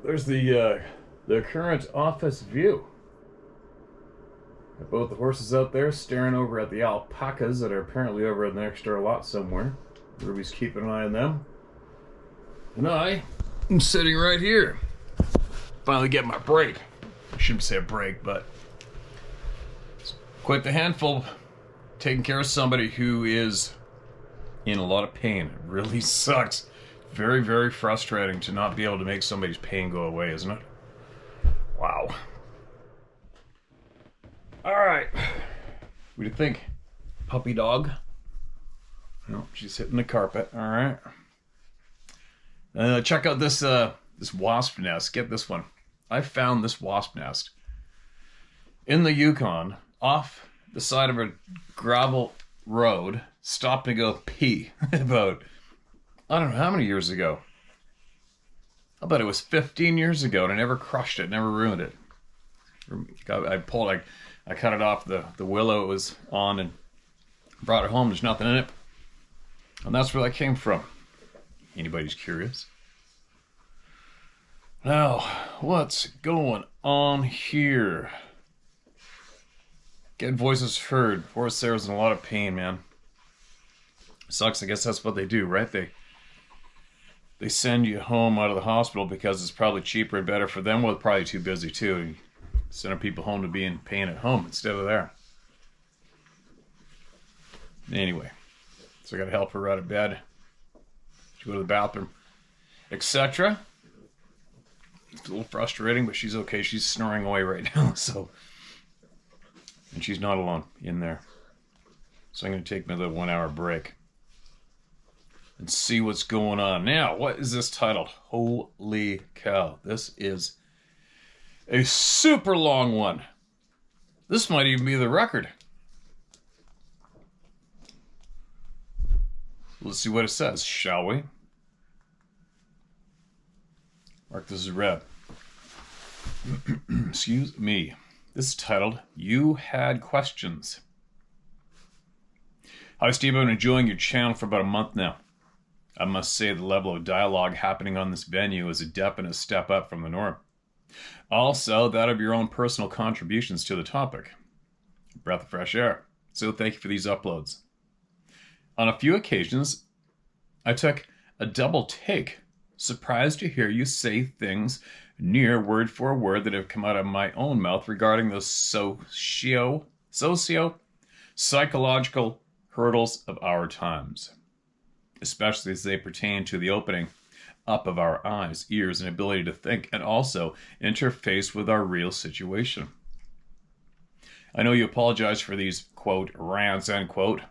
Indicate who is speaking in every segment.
Speaker 1: There's the current office view. Got both the horses out there staring over at the alpacas that are apparently over in the next door lot somewhere. Ruby's keeping an eye on them. And I am sitting right here. Finally getting my break. I shouldn't say a break, but it's quite the handful taking care of somebody who is in a lot of pain. It really sucks. Very, very frustrating to not be able to make somebody's pain go away, isn't it? Wow. Alright. What do you think? Puppy dog? No, she's hitting the carpet. Alright. Check out this this wasp nest. Get this one. I found this wasp nest in the Yukon off the side of a gravel road. Stopped to go pee about, I don't know how many years ago. I bet it was 15 years ago, and I never crushed it, never ruined it. I cut it off the willow it was on and brought it home. There's nothing in it. And that's where that came from. Anybody's curious? Now, what's going on here? Get voices heard. Poor Sarah's in a lot of pain, man. Sucks, I guess that's what they do, right? They send you home out of the hospital because it's probably cheaper and better for them. Well, it's probably too busy too. Sending people home to be in pain at home instead of there. Anyway, so I gotta help her out of bed. She go to the bathroom, etc. It's a little frustrating, but she's okay. She's snoring away right now, so. And she's not alone in there. So I'm gonna take my little 1 hour break and see what's going on. Now, what is this titled? Holy cow. This is a super long one. This might even be the record. Let's see what it says, shall we? Mark this as red. Excuse me. This is titled, You Had Questions. Hi Steve, I've been enjoying your channel for about a month now. I must say the level of dialogue happening on this venue is a definite step up from the norm. Also, that of your own personal contributions to the topic. Breath of fresh air. So thank you for these uploads. On a few occasions, I took a double take, surprised to hear you say things near word for word that have come out of my own mouth regarding the socio-psychological hurdles of our times, especially as they pertain to the opening up of our eyes, ears, and ability to think, and also interface with our real situation. I know you apologize for these, quote, rants, end quote,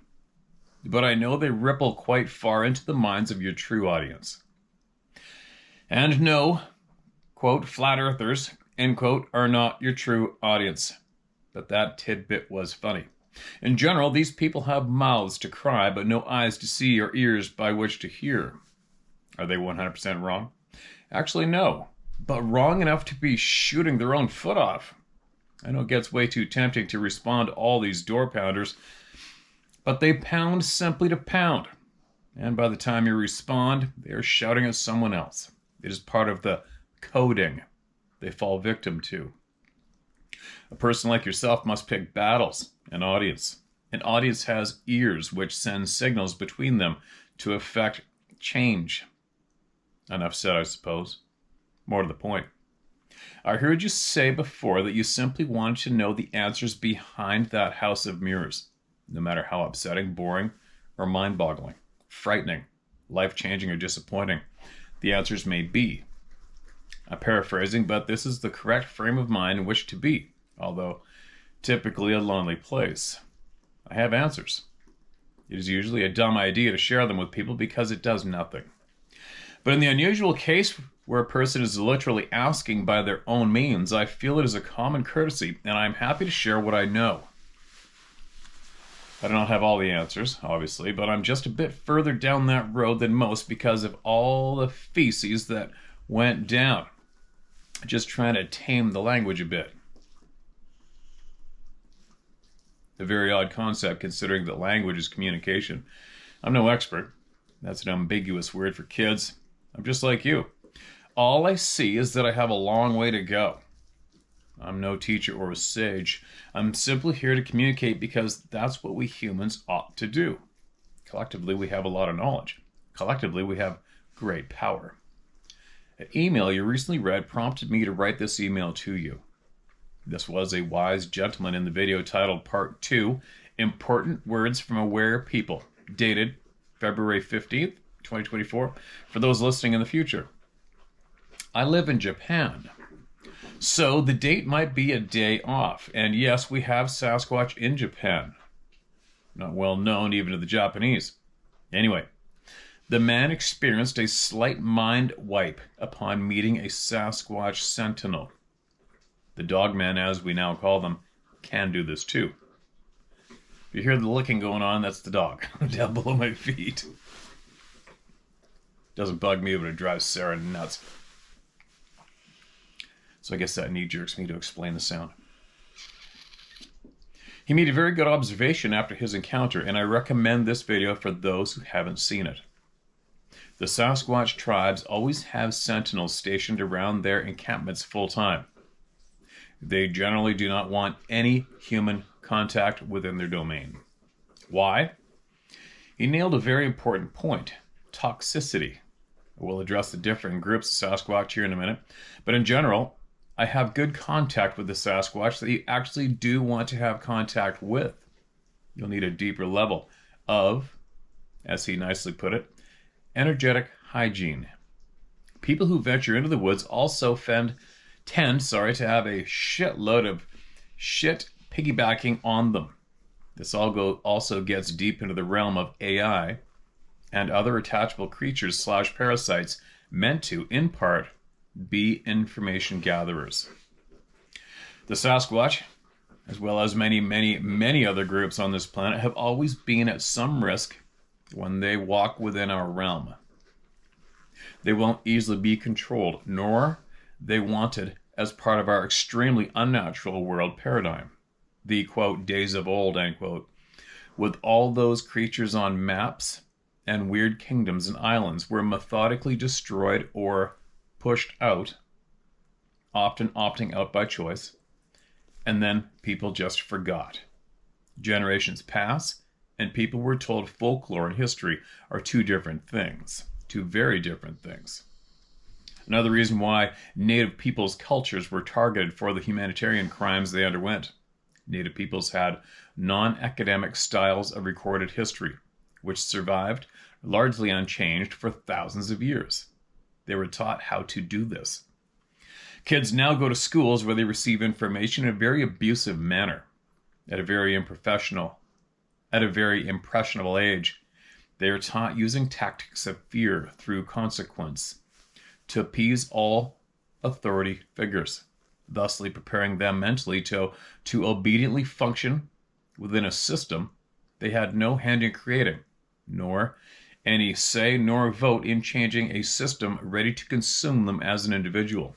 Speaker 1: but I know they ripple quite far into the minds of your true audience. And no, quote, flat earthers, end quote, are not your true audience. But that tidbit was funny. In general, these people have mouths to cry, but no eyes to see or ears by which to hear. Are they 100% wrong? Actually, no. But wrong enough to be shooting their own foot off. I know it gets way too tempting to respond to all these door pounders, but they pound simply to pound. And by the time you respond, they are shouting at someone else. It is part of the coding they fall victim to. A person like yourself must pick battles, an audience. An audience has ears which send signals between them to affect change. Enough said, I suppose. More to the point. I heard you say before that you simply wanted to know the answers behind that house of mirrors, no matter how upsetting, boring, or mind-boggling, frightening, life-changing, or disappointing the answers may be. I'm paraphrasing, but this is the correct frame of mind in which to be, although typically a lonely place. I have answers. It is usually a dumb idea to share them with people because it does nothing. But in the unusual case where a person is literally asking by their own means, I feel it is a common courtesy, and I'm happy to share what I know. I do not have all the answers, obviously, but I'm just a bit further down that road than most because of all the feces that went down. Just trying to tame the language a bit. A very odd concept considering that language is communication. I'm no expert. That's an ambiguous word for kids. I'm just like you. All I see is that I have a long way to go. I'm no teacher or a sage. I'm simply here to communicate because that's what we humans ought to do. Collectively, we have a lot of knowledge. Collectively, we have great power. An email you recently read prompted me to write this email to you. This was a wise gentleman in the video titled Part 2, Important Words from Aware People, dated February 15th, 2024, for those listening in the future. I live in Japan, so the date might be a day off. And yes, we have Sasquatch in Japan. Not well known even to the Japanese. Anyway, the man experienced a slight mind wipe upon meeting a Sasquatch sentinel. The Dogmen, as we now call them, can do this too. If you hear the licking going on, that's the dog down below my feet. Doesn't bug me, but it drives Sarah nuts. So I guess that knee-jerks me to explain the sound. He made a very good observation after his encounter, and I recommend this video for those who haven't seen it. The Sasquatch tribes always have sentinels stationed around their encampments full-time. They generally do not want any human contact within their domain. Why? He nailed a very important point: toxicity. We'll address the different groups of Sasquatch here in a minute, but in general, I have good contact with the Sasquatch that you actually do want to have contact with. You'll need a deeper level of, as he nicely put it, energetic hygiene. People who venture into the woods also tend to have a shitload of shit piggybacking on them. This also gets deep into the realm of AI and other attachable creatures / parasites meant to, in part, be information gatherers. The Sasquatch, as well as many other groups on this planet, have always been at some risk when they walk within our realm. They won't easily be controlled, nor they wanted as part of our extremely unnatural world paradigm. The, quote, days of old, end quote, with all those creatures on maps and weird kingdoms and islands were methodically destroyed or pushed out, often opting out by choice, and then people just forgot. Generations pass, and people were told folklore and history are two different things, two very different things. Another reason why Native peoples' cultures were targeted for the humanitarian crimes they underwent. Native peoples had non-academic styles of recorded history, which survived largely unchanged for thousands of years. They were taught how to do this. Kids now go to schools where they receive information in a very abusive manner, at a very impressionable age. They are taught using tactics of fear through consequence to appease all authority figures, thusly preparing them mentally to obediently function within a system they had no hand in creating, nor any say nor vote in changing a system ready to consume them as an individual.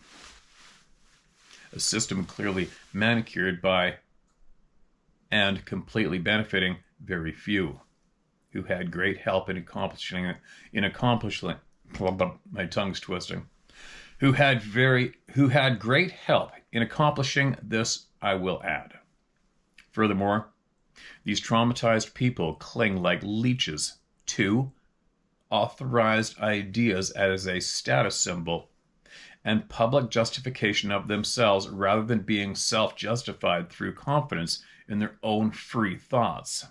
Speaker 1: A system clearly manicured by and completely benefiting very few, who had great help in accomplishing my tongue's twisting. Who had great help in accomplishing this, I will add. Furthermore, these traumatized people cling like leeches to authorized ideas as a status symbol and public justification of themselves rather than being self-justified through confidence in their own free thoughts.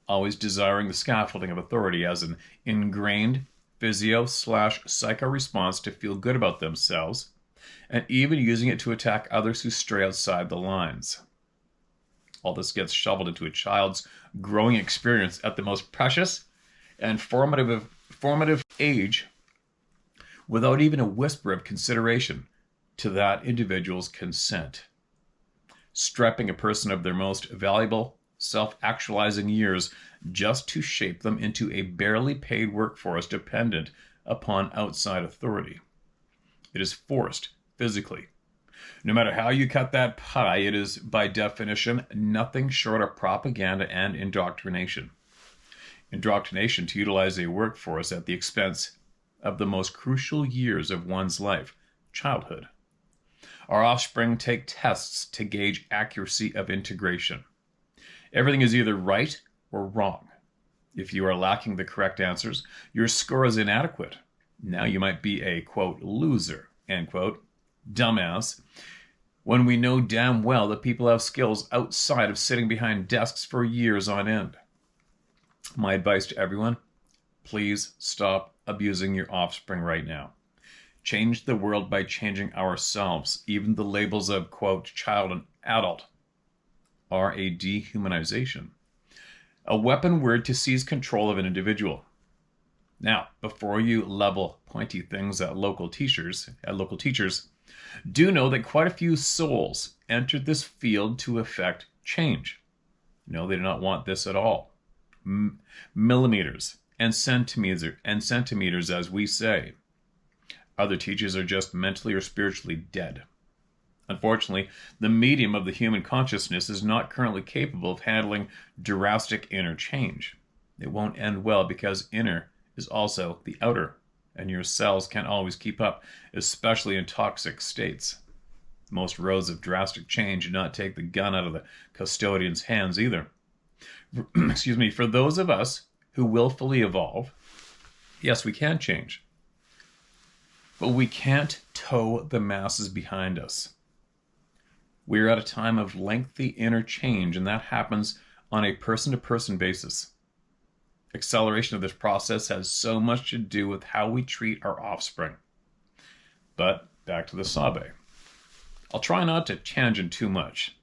Speaker 1: Always desiring the scaffolding of authority as an ingrained physio/psycho response to feel good about themselves, and even using it to attack others who stray outside the lines. All this gets shoveled into a child's growing experience at the most precious and formative age without even a whisper of consideration to that individual's consent. Stripping a person of their most valuable self-actualizing years just to shape them into a barely paid workforce dependent upon outside authority. It is forced physically. No matter how you cut that pie, it is, by definition, nothing short of propaganda and indoctrination. Indoctrination to utilize a workforce at the expense of the most crucial years of one's life, childhood. Our offspring take tests to gauge accuracy of integration. Everything is either right or wrong. If you are lacking the correct answers, your score is inadequate. Now you might be a, quote, loser, end quote, dumbass, when we know damn well that people have skills outside of sitting behind desks for years on end. My advice to everyone, please stop abusing your offspring right now. Change the world by changing ourselves. Even the labels of, quote, child and adult are a dehumanization. A weapon word to seize control of an individual. Now, before you level pointy things at local teachers, do know that quite a few souls entered this field to effect change. No, they do not want this at all. Millimeters and centimeters, as we say. Other teachers are just mentally or spiritually dead. Unfortunately, the medium of the human consciousness is not currently capable of handling drastic inner change. It won't end well because inner is also the outer, and your cells can't always keep up, especially in toxic states. Most roads of drastic change do not take the gun out of the custodian's hands either. Excuse me, for those of us who willfully evolve, yes, we can change. But we can't tow the masses behind us. We're at a time of lengthy inner change, and that happens on a person-to-person basis. Acceleration of this process has so much to do with how we treat our offspring. But back to the Sabe. I'll try not to tangent too much.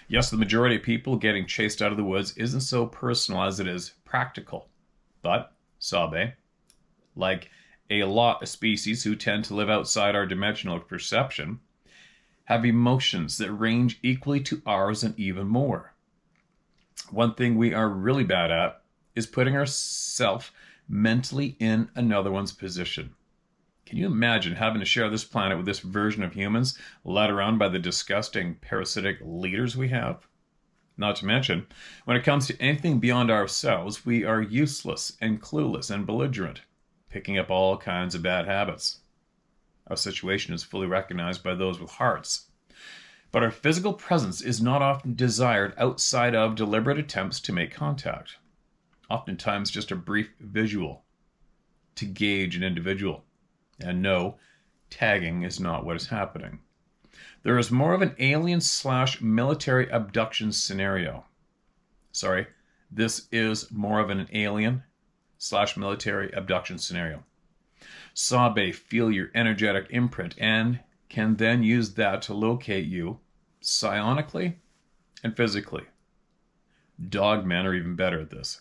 Speaker 1: Yes, the majority of people getting chased out of the woods isn't so personal as it is practical. But Sabe, like a lot of species who tend to live outside our dimensional perception, have emotions that range equally to ours and even more. One thing we are really bad at is putting ourselves mentally in another one's position. Can you imagine having to share this planet with this version of humans led around by the disgusting parasitic leaders we have? Not to mention, when it comes to anything beyond ourselves, we are useless and clueless and belligerent, picking up all kinds of bad habits. Our situation is fully recognized by those with hearts. But our physical presence is not often desired outside of deliberate attempts to make contact. Oftentimes just a brief visual to gauge an individual. And no, tagging is not what is happening. There is more of an alien/military abduction scenario. This is more of an alien/military abduction scenario. Sabe feel your energetic imprint and can then use that to locate you psionically and physically. Dogmen are even better at this.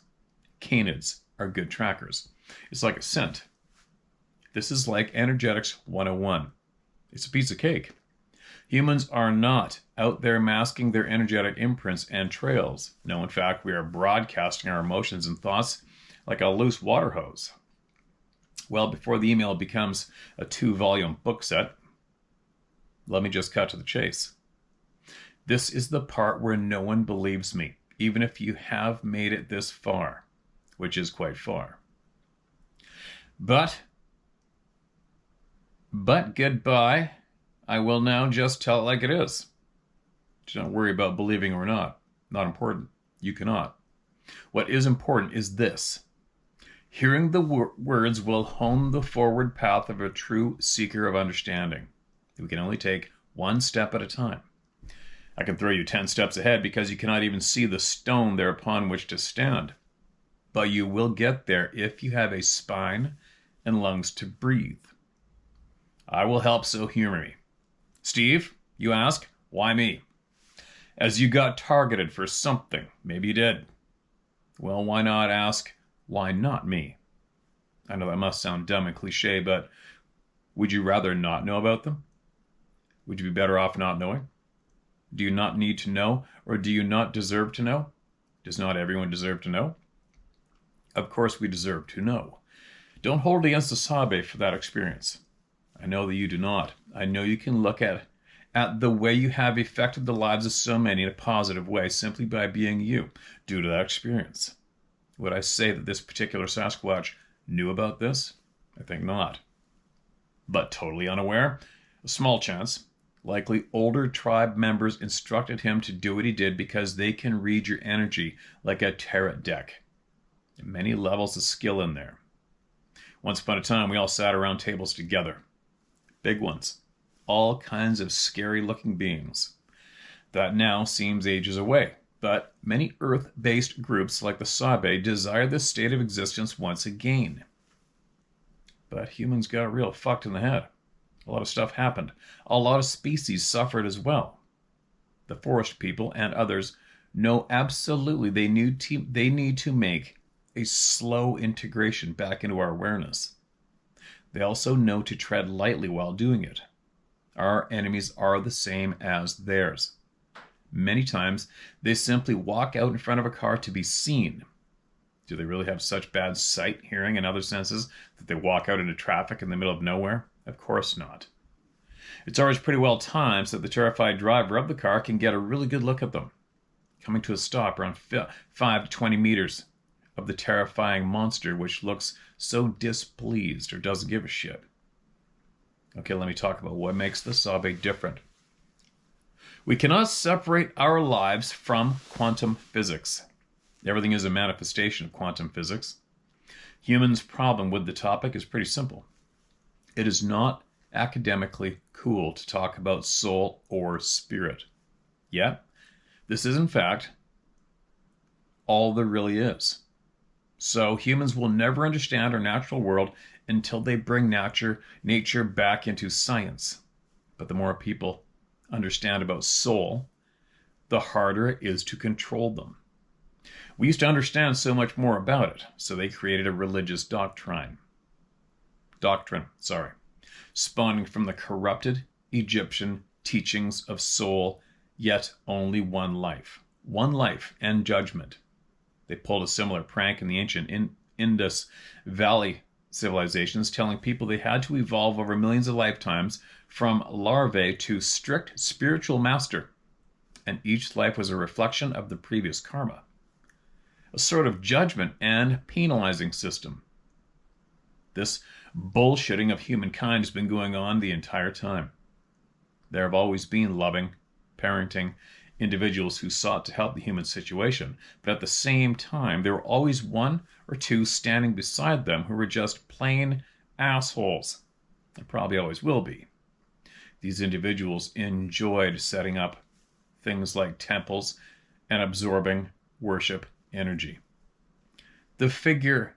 Speaker 1: Canids are good trackers. It's like a scent. This is like energetics 101. It's a piece of cake. Humans are not out there masking their energetic imprints and trails. No, in fact, we are broadcasting our emotions and thoughts like a loose water hose. Well, before the email becomes a 2-volume book set, let me just cut to the chase. This is the part where no one believes me, even if you have made it this far, which is quite far. But goodbye. I will now just tell it like it is. Do not worry about believing or not. Not important. You cannot. What is important is this. Hearing the words will hone the forward path of a true seeker of understanding. We can only take one step at a time. I can throw you 10 steps ahead because you cannot even see the stone there upon which to stand. But you will get there if you have a spine and lungs to breathe. I will help, so humor me. Steve, you ask, why me? As you got targeted for something. Maybe you did. Well, why not ask, why not me? I know that must sound dumb and cliche, but would you rather not know about them? Would you be better off not knowing? Do you not need to know, or do you not deserve to know? Does not everyone deserve to know? Of course we deserve to know. Don't hold against the Sabe for that experience. I know that you do not. I know you can look at the way you have affected the lives of so many in a positive way simply by being you, due to that experience. Would I say that this particular Sasquatch knew about this? I think not. But totally unaware? A small chance. Likely older tribe members instructed him to do what he did because they can read your energy like a tarot deck. Many levels of skill in there. Once upon a time, we all sat around tables together. Big ones. All kinds of scary-looking beings. That now seems ages away. But many Earth-based groups like the Sabe desire this state of existence once again. But humans got real fucked in the head. A lot of stuff happened. A lot of species suffered as well. The forest people and others know absolutely they need to make a slow integration back into our awareness. They also know to tread lightly while doing it. Our enemies are the same as theirs. Many times, they simply walk out in front of a car to be seen. Do they really have such bad sight, hearing, and other senses that they walk out into traffic in the middle of nowhere? Of course not. It's always pretty well timed so that the terrified driver of the car can get a really good look at them, coming to a stop around 5 to 20 meters of the terrifying monster which looks so displeased or doesn't give a shit. Okay, let me talk about what makes the Sabe different. We cannot separate our lives from quantum physics. Everything is a manifestation of quantum physics. Humans' problem with the topic is pretty simple. It is not academically cool to talk about soul or spirit. Yet, this is in fact all there really is. So humans will never understand our natural world until they bring nature back into science. But the more people understand about soul, the harder it is to control them. We used to understand so much more about it, so they created a religious doctrine, spawning from the corrupted Egyptian teachings of soul, yet only one life and judgment. They pulled a similar prank in the ancient Indus Valley civilizations, telling people they had to evolve over millions of lifetimes from larvae to strict spiritual master, and each life was a reflection of the previous karma. A sort of judgment and penalizing system. This bullshitting of humankind has been going on the entire time. There have always been loving, parenting individuals who sought to help the human situation, but at the same time, there were always one or two standing beside them who were just plain assholes, and probably always will be. These individuals enjoyed setting up things like temples and absorbing worship energy. The figure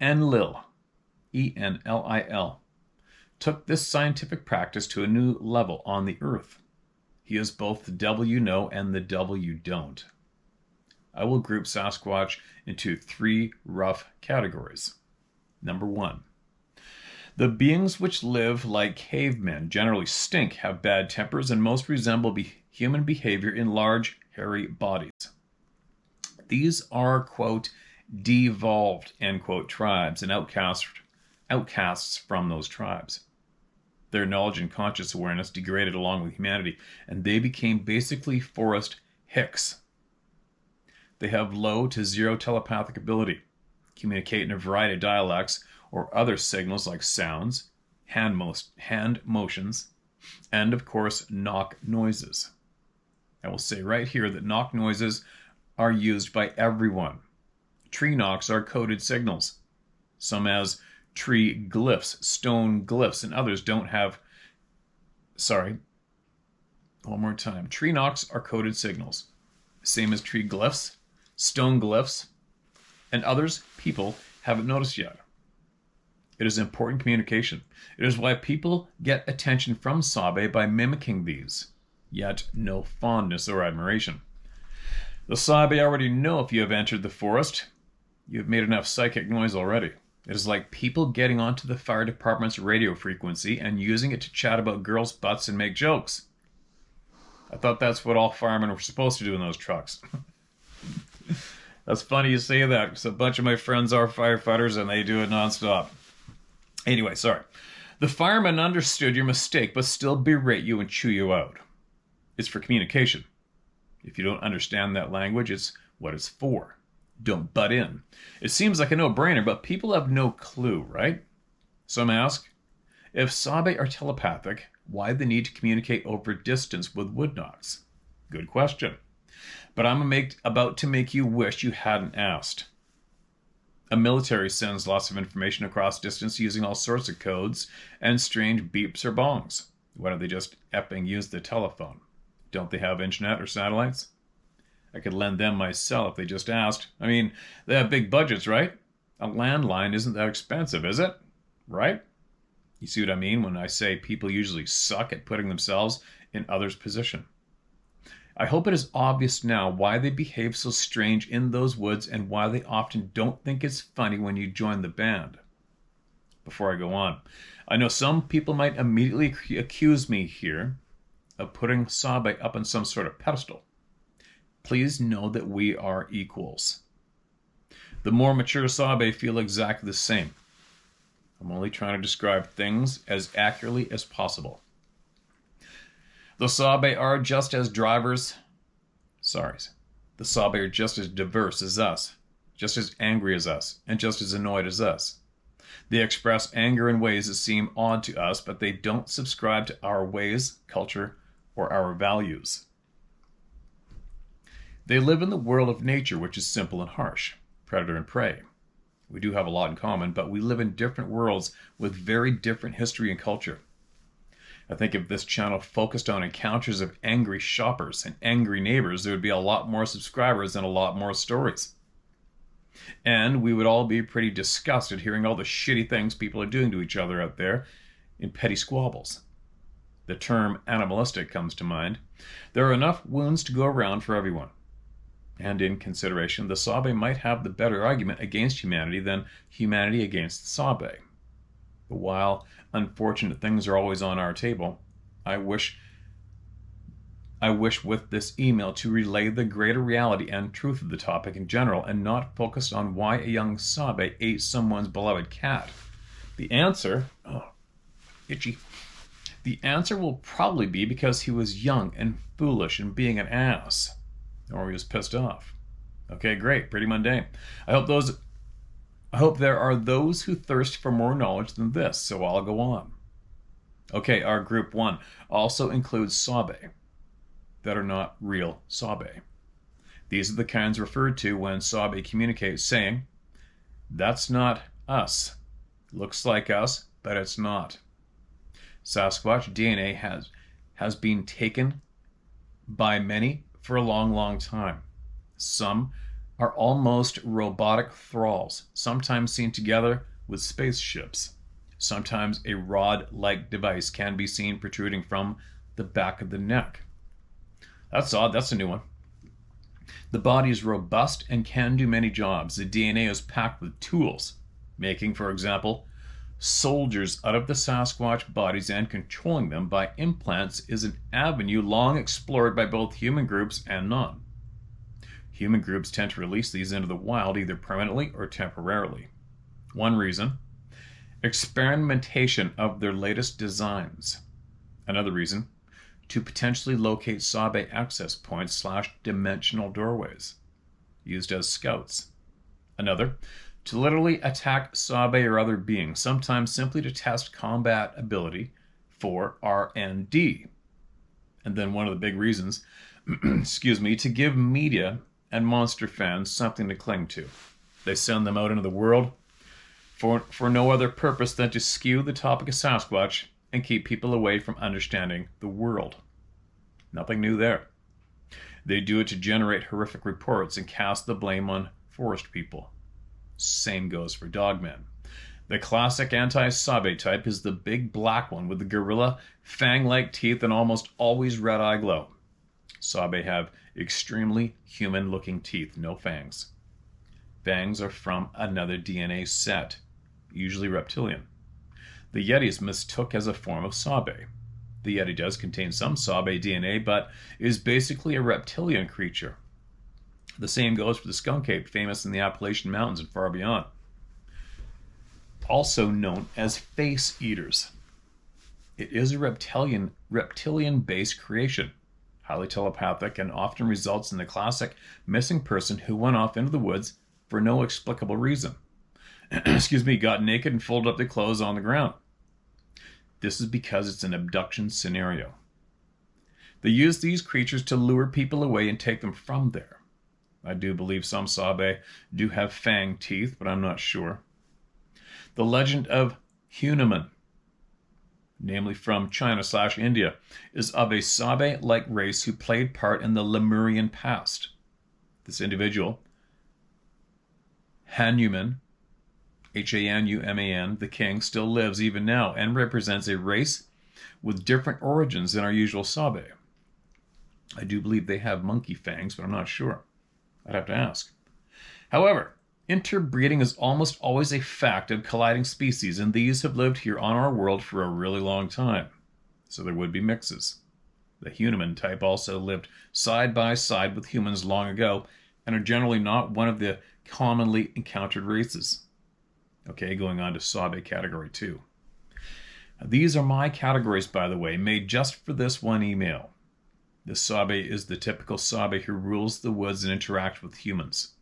Speaker 1: Enlil, Enlil, took this scientific practice to a new level on the earth. He is both the devil you know and the devil you don't. I will group Sasquatch into 3 rough categories. Number 1. The beings which live like cavemen generally stink, have bad tempers, and most resemble human behavior in large, hairy bodies. These are, quote, devolved, end quote, tribes and outcasts from those tribes. Their knowledge and conscious awareness degraded along with humanity, and they became basically forest hicks. They have low to zero telepathic ability, communicate in a variety of dialects or other signals like sounds, hand motions, and of course knock noises. I will say right here that knock noises are used by everyone. Tree knocks are coded signals, some as tree glyphs, stone glyphs, and others don't have... One more time. Tree knocks are coded signals, same as tree glyphs, stone glyphs, and others people haven't noticed yet. It is important communication. It is why people get attention from Sabe by mimicking these, yet no fondness or admiration. The Sabe already know if you have entered the forest, you have made enough psychic noise already. It is like people getting onto the fire department's radio frequency and using it to chat about girls' butts and make jokes. I thought that's what all firemen were supposed to do in those trucks. That's funny you say that, because a bunch of my friends are firefighters and they do it nonstop. Anyway, sorry. The firemen understood your mistake, but still berate you and chew you out. It's for communication. If you don't understand that language, it's what it's for. Don't butt in. It seems like a no-brainer, but people have no clue, right? Some ask, if Sabe are telepathic, why the need to communicate over distance with woodnox? Good question. But I'm about to make you wish you hadn't asked. A military sends lots of information across distance using all sorts of codes and strange beeps or bongs. Why don't they just effing use the telephone? Don't they have internet or satellites? I could lend them my cell if they just asked. I mean, they have big budgets, right? A landline isn't that expensive, is it? Right? You see what I mean when I say people usually suck at putting themselves in others' position. I hope it is obvious now why they behave so strange in those woods and why they often don't think it's funny when you join the band. Before I go on, I know some people might immediately accuse me here of putting Sabe up on some sort of pedestal. Please know that we are equals. The more mature Sabe feel exactly the same. I'm only trying to describe things as accurately as possible. The Sabe are just as diverse as us, just as angry as us, and just as annoyed as us. They express anger in ways that seem odd to us, but they don't subscribe to our ways, culture, or our values. They live in the world of nature, which is simple and harsh, predator and prey. We do have a lot in common, but we live in different worlds with very different history and culture. I think if this channel focused on encounters of angry shoppers and angry neighbors, there would be a lot more subscribers and a lot more stories. And we would all be pretty disgusted hearing all the shitty things people are doing to each other out there in petty squabbles. The term animalistic comes to mind. There are enough wounds to go around for everyone. And in consideration, the Sabe might have the better argument against humanity than humanity against the Sabe. But while unfortunate things are always on our table, I wish with this email to relay the greater reality and truth of the topic in general and not focus on why a young Sabe ate someone's beloved cat. The answer, itchy. The answer will probably be because he was young and foolish and being an ass. Or he was pissed off. Okay, great, pretty mundane. I hope there are those who thirst for more knowledge than this, so I'll go on. Okay, our group 1 also includes Sabe that are not real Sabe. These are the kinds referred to when Sabe communicates saying, "That's not us. Looks like us, but it's not." Sasquatch DNA has been taken by many for a long, long time. Some are almost robotic thralls, sometimes seen together with spaceships. Sometimes a rod-like device can be seen protruding from the back of the neck. That's odd, that's a new one. The body is robust and can do many jobs. The DNA is packed with tools, making, for example, soldiers out of the Sasquatch bodies and controlling them by implants is an avenue long explored by both human groups and none. Human groups tend to release these into the wild either permanently or temporarily. One reason, experimentation of their latest designs. Another reason, to potentially locate Sabe access points / dimensional doorways, used as scouts. Another, to literally attack Sabe or other beings, sometimes simply to test combat ability for R&D. And then one of the big reasons, to give media and monster fans something to cling to. They send them out into the world for no other purpose than to skew the topic of Sasquatch and keep people away from understanding the world. Nothing new there. They do it to generate horrific reports and cast the blame on forest people. Same goes for Dogmen. The classic anti-Sabe type is the big black one with the gorilla, fang-like teeth and almost always red eye glow. Sabe have extremely human-looking teeth, no fangs. Fangs are from another DNA set, usually reptilian. The Yetis mistook as a form of Sabe. The Yeti does contain some Sabe DNA, but is basically a reptilian creature. The same goes for the skunk ape, famous in the Appalachian Mountains and far beyond. Also known as face eaters. It is a reptilian-based creation, highly telepathic, and often results in the classic missing person who went off into the woods for no explicable reason. excuse me, got naked and folded up their clothes on the ground. This is because it's an abduction scenario. They use these creatures to lure people away and take them from there. I do believe some Sabe do have fang teeth, but I'm not sure. The legend of Hunaman, namely from China/India, is of a Sabe-like race who played part in the Lemurian past. This individual, Hanuman, Hanuman, the king, still lives even now and represents a race with different origins than our usual Sabe. I do believe they have monkey fangs, but I'm not sure. I'd have to ask. However, interbreeding is almost always a fact of colliding species, and these have lived here on our world for a really long time. So there would be mixes. The Hunaman type also lived side by side with humans long ago and are generally not one of the commonly encountered races. Okay, going on to Sabe category 2. These are my categories, by the way, made just for this one email. The Sabe is the typical Sabe who rules the woods and interacts with humans,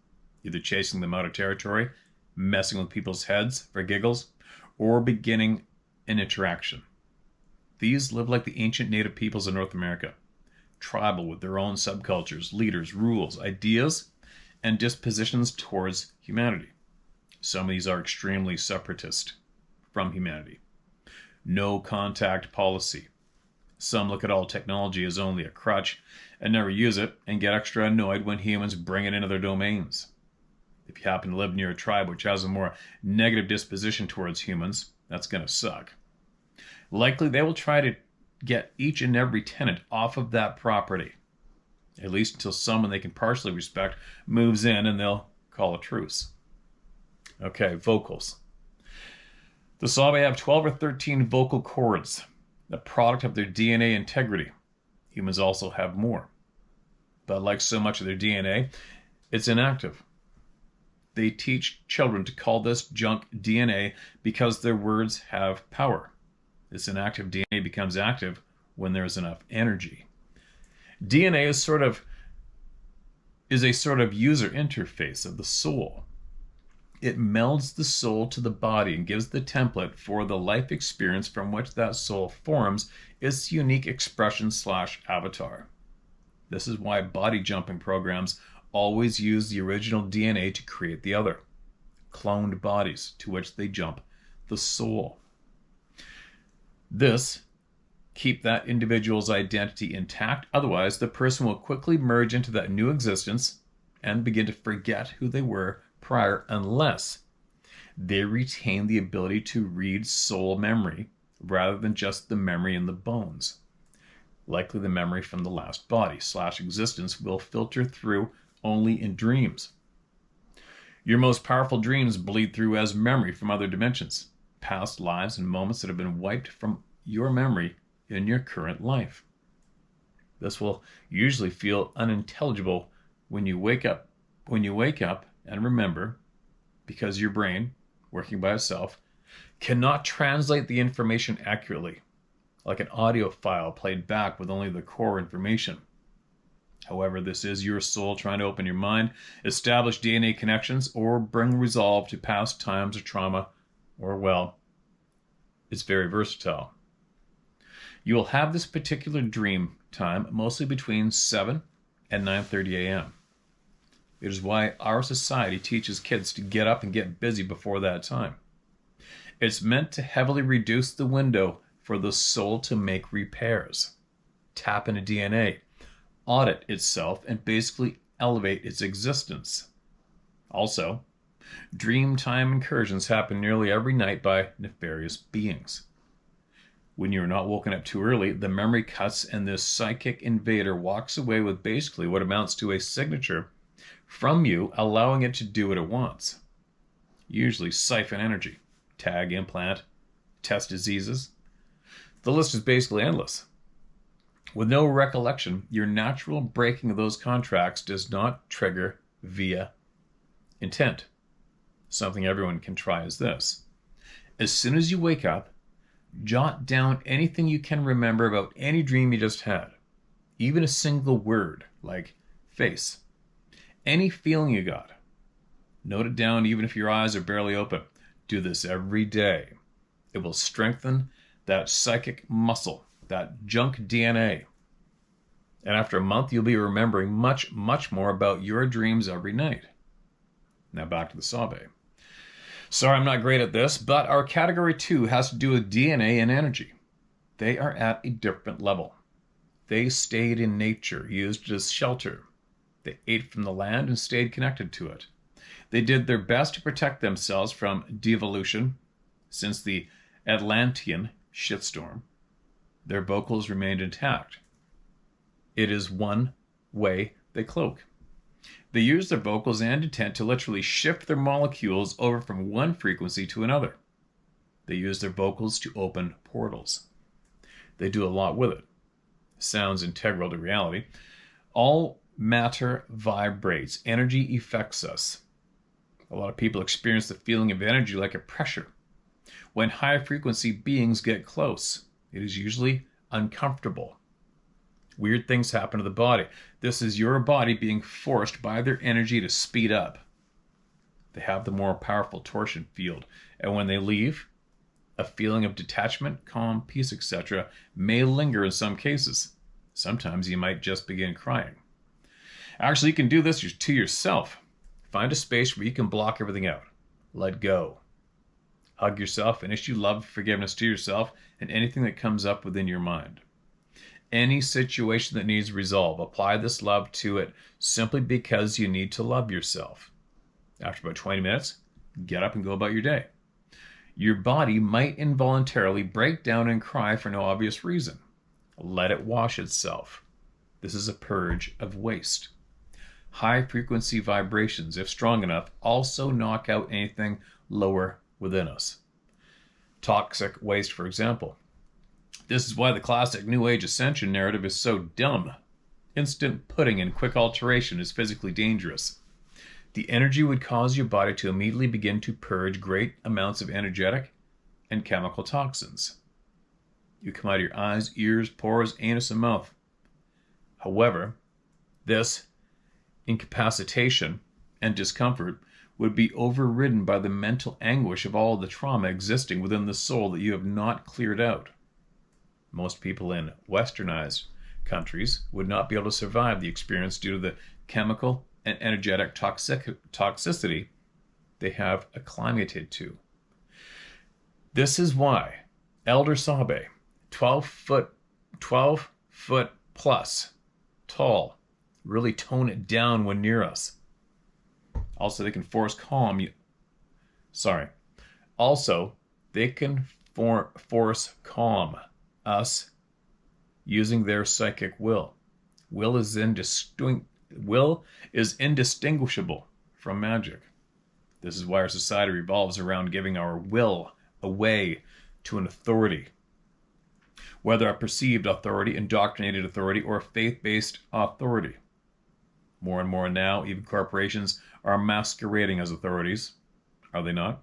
Speaker 1: either chasing them out of territory, messing with people's heads for giggles, or beginning an interaction. These live like the ancient native peoples of North America, tribal with their own subcultures, leaders, rules, ideas, and dispositions towards humanity. Some of these are extremely separatist from humanity. No contact policy. Some look at all technology as only a crutch and never use it and get extra annoyed when humans bring it into their domains. If you happen to live near a tribe which has a more negative disposition towards humans, that's going to suck. Likely they will try to get each and every tenant off of that property, at least until someone they can partially respect moves in and they'll call a truce. Okay, vocals. The Sabe have 12 or 13 vocal cords, the product of their DNA integrity. Humans also have more. But like so much of their DNA, it's inactive. They teach children to call this junk DNA because their words have power. This inactive DNA becomes active when there is enough energy. DNA is a sort of user interface of the soul. It melds the soul to the body and gives the template for the life experience from which that soul forms its unique expression/avatar. This is why body jumping programs always use the original DNA to create the other, cloned bodies to which they jump the soul. This keep that individual's identity intact, otherwise the person will quickly merge into that new existence and begin to forget who they were prior, unless they retain the ability to read soul memory rather than just the memory in the bones. Likely the memory from the last body/existence will filter through only in dreams. Your most powerful dreams bleed through as memory from other dimensions, past lives and moments that have been wiped from your memory in your current life. This will usually feel unintelligible when you wake up and remember, because your brain, working by itself, cannot translate the information accurately, like an audio file played back with only the core information. However, this is your soul trying to open your mind, establish DNA connections, or bring resolve to past times of trauma, or, well, it's very versatile. You will have this particular dream time mostly between 7 and 9:30 a.m. It is why our society teaches kids to get up and get busy before that time. It's meant to heavily reduce the window for the soul to make repairs, tap into DNA, audit itself, and basically elevate its existence. Also, dream time incursions happen nearly every night by nefarious beings. When you are not woken up too early, the memory cuts and this psychic invader walks away with basically what amounts to a signature from you, allowing it to do what it wants. Usually siphon energy, tag implant, test diseases. The list is basically endless. With no recollection, your natural breaking of those contracts does not trigger via intent. Something everyone can try is this. As soon as you wake up, jot down anything you can remember about any dream you just had. Even a single word, like face. Any feeling you got. Note it down even if your eyes are barely open. Do this every day. It will strengthen that psychic muscle, that junk DNA. And after a month, you'll be remembering much, much more about your dreams every night. Now back to the Sabe. Sorry, I'm not great at this, but our category 2 has to do with DNA and energy. They are at a different level. They stayed in nature, used it as shelter. They ate from the land and stayed connected to it. They did their best to protect themselves from devolution since the Atlantean shitstorm. Their vocals remained intact. It is one way they cloak. They use their vocals and intent to literally shift their molecules over from one frequency to another. They use their vocals to open portals. They do a lot with it. Sounds integral to reality. All matter vibrates. Energy affects us. A lot of people experience the feeling of energy like a pressure. When high-frequency beings get close, it is usually uncomfortable. Weird things happen to the body. This is your body being forced by their energy to speed up. They have the more powerful torsion field, and when they leave, a feeling of detachment, calm, peace, etc. may linger in some cases. Sometimes you might just begin crying. Actually, you can do this to yourself. Find a space where you can block everything out. Let go. Hug yourself and issue love and forgiveness to yourself and anything that comes up within your mind. Any situation that needs resolve, apply this love to it simply because you need to love yourself. After about 20 minutes, get up and go about your day. Your body might involuntarily break down and cry for no obvious reason. Let it wash itself. This is a purge of waste. High-frequency vibrations, if strong enough, also knock out anything lower within us. Toxic waste, for example. This is why the classic New Age ascension narrative is so dumb. Instant pudding and quick alteration is physically dangerous. The energy would cause your body to immediately begin to purge great amounts of energetic and chemical toxins. You come out of your eyes, ears, pores, anus, and mouth. However, this incapacitation and discomfort would be overridden by the mental anguish of all the trauma existing within the soul that you have not cleared out. Most people in westernized countries would not be able to survive the experience due to the chemical and energetic toxicity they have acclimated to. This is why Elder Sabe, 12 foot plus tall, really tone it down when near us. Also, they can force calm you. Also, they can force calm us using their psychic will. Will is indistinguishable from magic. This is why our society revolves around giving our will away to an authority. Whether a perceived authority, indoctrinated authority, or faith-based authority. More and more now, even corporations are masquerading as authorities. Are they not?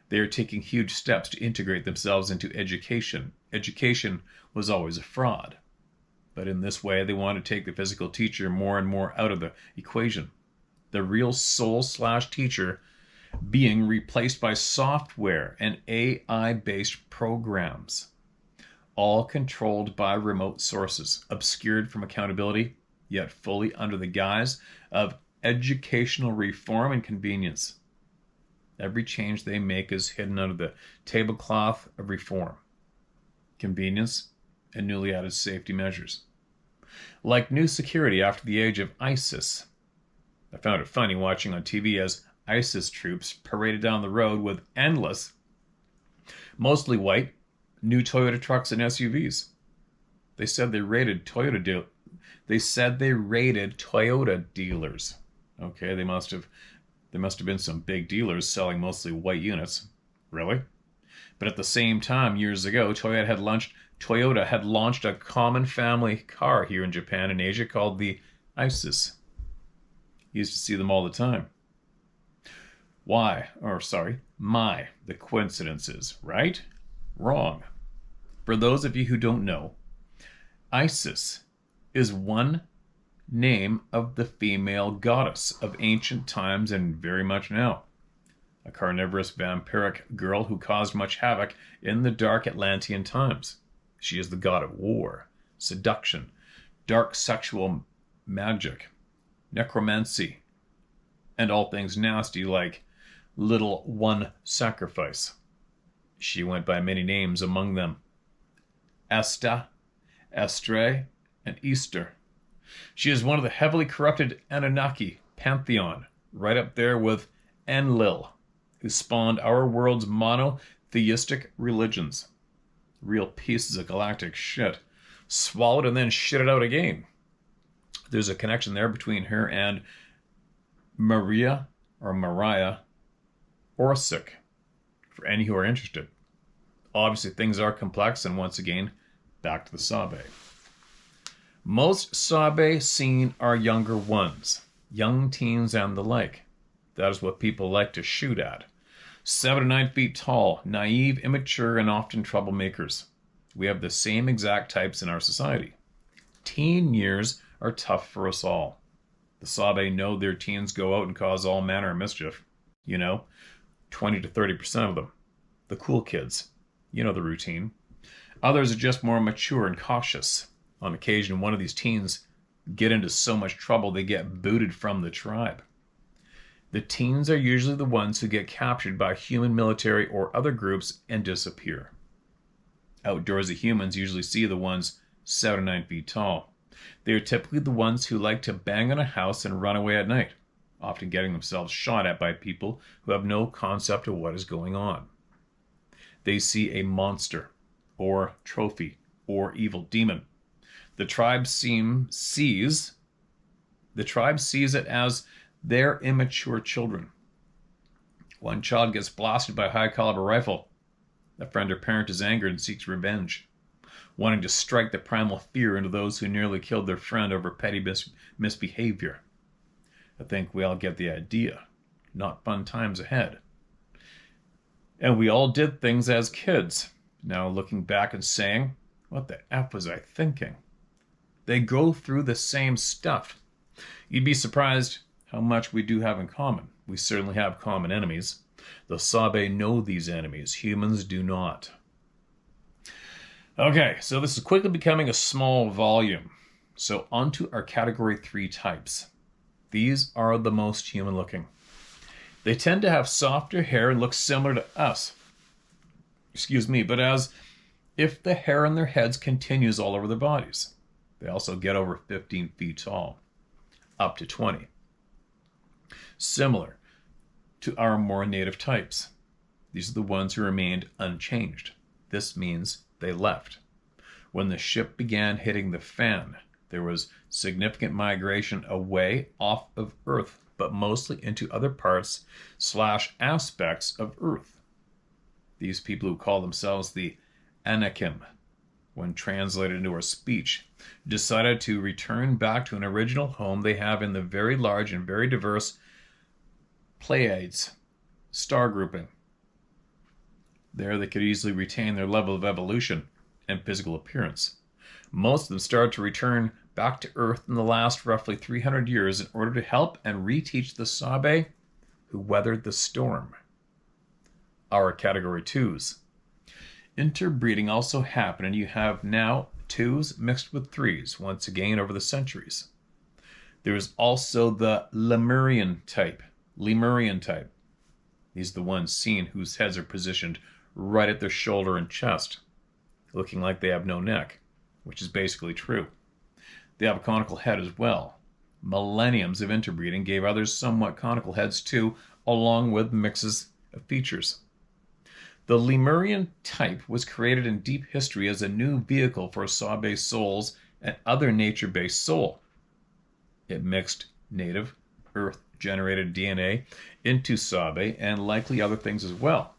Speaker 1: They are taking huge steps to integrate themselves into education. Education was always a fraud. But in this way, they want to take the physical teacher more and more out of the equation. The real soul/teacher being replaced by software and AI-based programs. All controlled by remote sources, obscured from accountability, yet fully under the guise of educational reform and convenience. Every change they make is hidden under the tablecloth of reform, convenience, and newly added safety measures. Like new security after the age of ISIS. I found it funny watching on TV as ISIS troops paraded down the road with endless, mostly white, new Toyota trucks and SUVs. They said they raided Toyota dealers. Okay, they must have been some big dealers selling mostly white units. Really? But at the same time, years ago, Toyota had launched a common family car here in Japan and Asia called the Isis. You used to see them all the time. The coincidences, right? Wrong. For those of you who don't know, Isis is one name of the female goddess of ancient times and very much now. a carnivorous vampiric girl who caused much havoc in the dark Atlantean times. She is the god of war, seduction, dark sexual magic, necromancy, and all things nasty like Little One Sacrifice. She went by many names, among them Esta, Estre, and Easter. She is one of the heavily corrupted Anunnaki pantheon, right up there with Enlil, who spawned our world's monotheistic religions. Real pieces of galactic shit. Swallowed and then shit it out again. There's a connection there between her and Mariah Orsic, for any who are interested. Obviously, things are complex, and once again, back to the Sabe. Most Sabe seen are younger ones, young teens and the like. That is what people like to shoot at. 7 to 9 feet tall, naive, immature, and often troublemakers. We have the same exact types in our society. Teen years are tough for us all. The Sabe know their teens go out and cause all manner of mischief. 20 to 30% of them. The cool kids. You know the routine. Others are just more mature and cautious. On occasion, one of these teens get into so much trouble they get booted from the tribe. The teens are usually the ones who get captured by human military or other groups and disappear. Outdoorsy humans usually see the ones 7 to 9 feet tall. They are typically the ones who like to bang on a house and run away at night, often getting themselves shot at by people who have no concept of what is going on. They see a monster, or trophy, or evil demon. The tribe sees it as their immature children. One child gets blasted by a high-caliber rifle. A friend or parent is angered and seeks revenge, wanting to strike the primal fear into those who nearly killed their friend over petty misbehavior. I think we all get the idea. Not fun times ahead. And we all did things as kids. Now looking back and saying, what the F was I thinking? They go through the same stuff. You'd be surprised how much we do have in common. We certainly have common enemies. The Sabe know these enemies. Humans do not. Okay, so this is quickly becoming a small volume. So onto our category 3 types. These are the most human looking. They tend to have softer hair and look similar to us. But as if the hair on their heads continues all over their bodies. They also get over 15 feet tall, up to 20. Similar to our more native types. These are the ones who remained unchanged. This means they left. When the ship began hitting the fan, there was significant migration away off of Earth, but mostly into other parts / aspects of Earth. These people who call themselves the Anakim, when translated into our speech, decided to return back to an original home they have in the very large and very diverse Pleiades star grouping. There they could easily retain their level of evolution and physical appearance. Most of them started to return back to Earth in the last roughly 300 years in order to help and reteach the Sabe who weathered the storm. Our category 2s. Interbreeding also happened, and you have now 2s mixed with 3s, once again over the centuries. There is also the Lemurian type. These are the ones seen whose heads are positioned right at their shoulder and chest, looking like they have no neck, which is basically true. They have a conical head as well. Millenniums of interbreeding gave others somewhat conical heads too, along with mixes of features. The Lemurian type was created in deep history as a new vehicle for Sabe souls and other nature-based soul. It mixed native, Earth-generated DNA into Sabe and likely other things as well.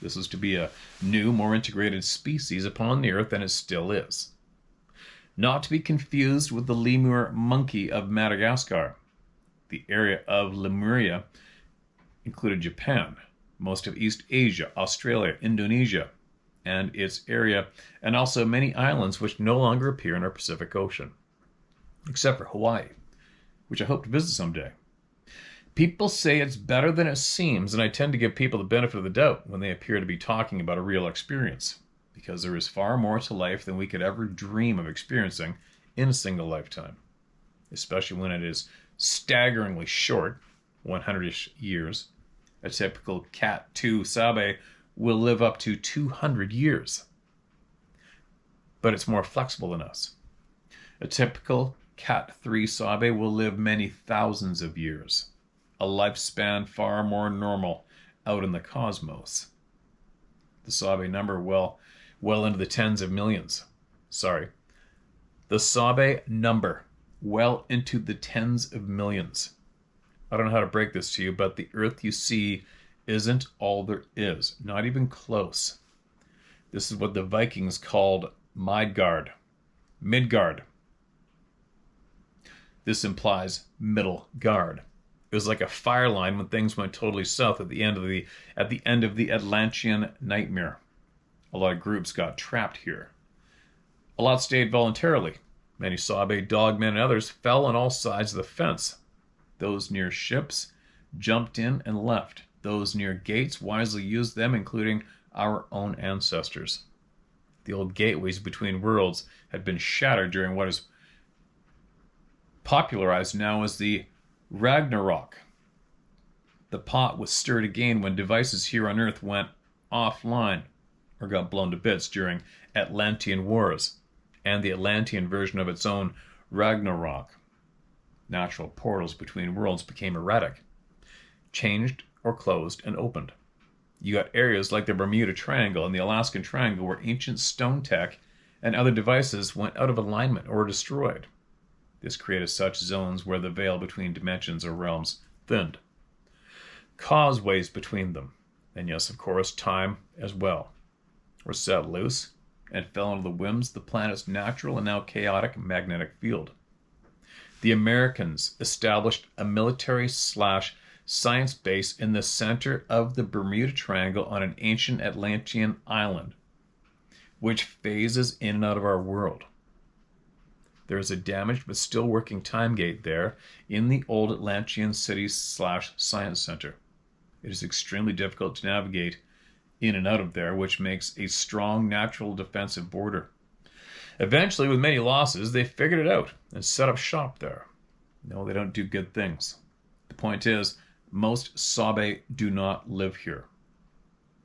Speaker 1: This was to be a new, more integrated species upon the Earth than it still is. Not to be confused with the lemur monkey of Madagascar. The area of Lemuria included Japan, most of East Asia, Australia, Indonesia, and its area, and also many islands which no longer appear in our Pacific Ocean, except for Hawaii, which I hope to visit someday. People say it's better than it seems, and I tend to give people the benefit of the doubt when they appear to be talking about a real experience, because there is far more to life than we could ever dream of experiencing in a single lifetime, especially when it is staggeringly short, 100-ish years. A typical Cat 2 Sabe will live up to 200 years, but it's more flexible than us. A typical Cat 3 Sabe will live many thousands of years, a lifespan far more normal out in the cosmos. The Sabe number well into the tens of millions. Sorry. The Sabe number well into the tens of millions. I don't know how to break this to you, but the Earth you see isn't all there is. Not even close. This is what the Vikings called Midgard. Midgard. This implies middle guard. It was like a fire line when things went totally south at the end of the Atlantean nightmare. A lot of groups got trapped here. A lot stayed voluntarily. Many Sabe, Dogmen, and others fell on all sides of the fence. Those near ships jumped in and left. Those near gates wisely used them, including our own ancestors. The old gateways between worlds had been shattered during what is popularized now as the Ragnarok. The pot was stirred again when devices here on Earth went offline or got blown to bits during Atlantean wars and the Atlantean version of its own Ragnarok. Natural portals between worlds became erratic, changed or closed and opened. You got areas like the Bermuda Triangle and the Alaskan Triangle where ancient stone tech and other devices went out of alignment or destroyed. This created such zones where the veil between dimensions or realms thinned. Causeways between them, and yes, of course, time as well, were set loose and fell into the whims of the planet's natural and now chaotic magnetic field. The Americans established a military/science base in the center of the Bermuda Triangle on an ancient Atlantean island, which phases in and out of our world. There is a damaged but still working time gate there in the old Atlantean city/science center. It is extremely difficult to navigate in and out of there, which makes a strong natural defensive border. Eventually, with many losses, they figured it out and set up shop there. No, they don't do good things. The point is, most Sabe do not live here.